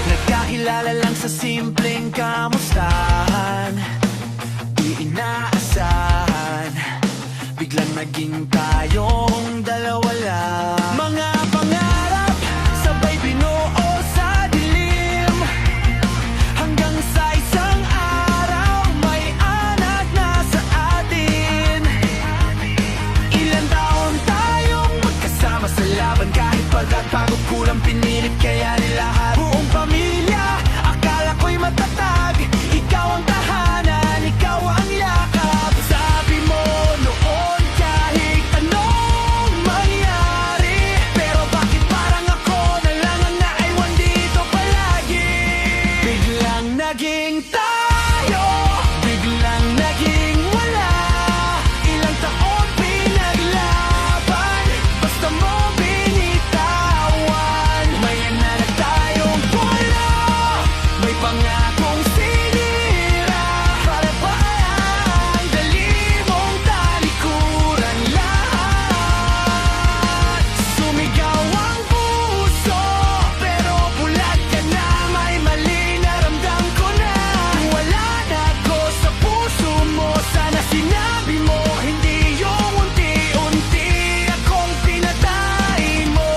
Nagkakilala lang sa simpleng kamustahan, di inaasahan, biglang naging tayong dalawa lang. Mga pangarap, sabay binuo sa dilim, hanggang sa isang araw may anak na sa atin. Ilang taon tayong magkasama sa laban, kahit pagod pagod kulang pinilit kaya nilahat. Buong pamilya, akala ko'y matatag, ikaw ang tahanan, ikaw ang yakap. Sabi mo noon kahit anong mangyari, pero bakit parang ako na lang ang naiwan dito palagi? Biglang naging tayo, biglang naging wala. Ilang taon pinaglaban, basta mo binitawan. May anak tayong wala, may pangakong sinira. Para ba ang dali mong talikuran lahat? Sumigaw ang puso, pero bulag ka na. May mali na ramdam ko na. Wala na ako sa puso mo, sana sinabi mo, hindi yung unti-unti akong pinatay mo.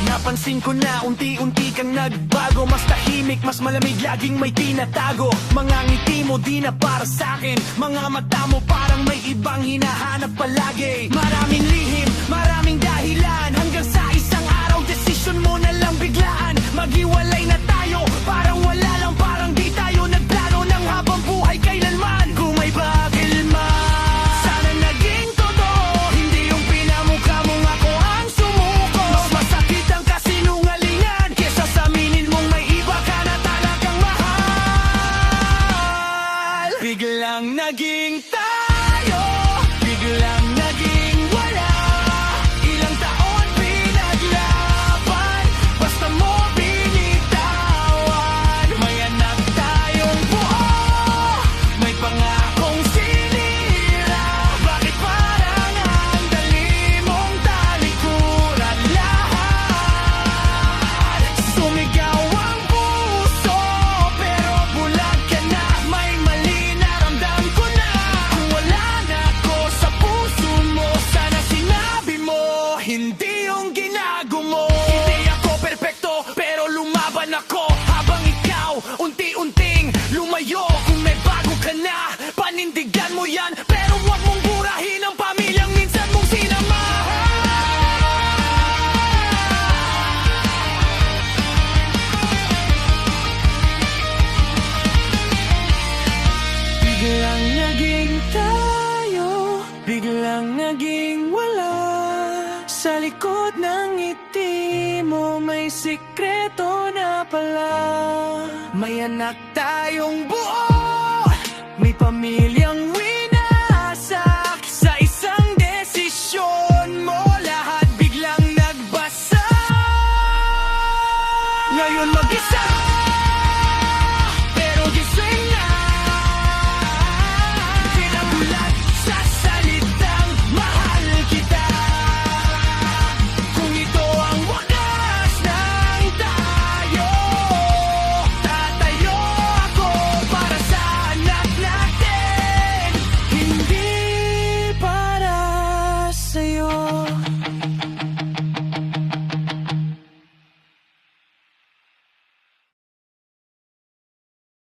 Napansin ko na unti-unti kang nagbago, mas tahimik, mas malamig, laging may tinatago. Mga ngiti mo di na para sa'kin, mga mata mo parang may ibang hinahanap palagi. Maraming lihim, maraming dahilan, hanggang sa isang araw desisyon mo na lang biglaan. Maghiwalay na tayo, parang wala lang, parang di tayo nagplano ng habang buhay kailanman. Kung may bagil man, sana naging totoo, hindi yung pinamukha mong ako ang sumuko. Mas masakit ang kasinungalingan kesa sa aminin mong may iba ka na talagang mahal. Biglang naging tayo, biglang naging wala. Ilang taon pinaglaban, basta mo binitawan. May anak tayong buo, may pangakong sinira. Bakit parang ang dali mong talikuran lahat? Sumigaw ang puso, pero bulag ka na. May mali na ramdam ko na. Kung wala na ako sa puso mo, sana sinabi mo, hindi yung ginago mo. Hindi ako perpekto, pero lumaban ako, habang ikaw unti-unting lumayo. Kung may bago ka na, panindigan mo yan, pero huwag mong burahin ang pamilyang minsan mong sinamahan. Biglang naging tayo, biglang naging wala. Sa likod ng ngiti mo may sikreto na pala. May anak tayong buo, may pamilyang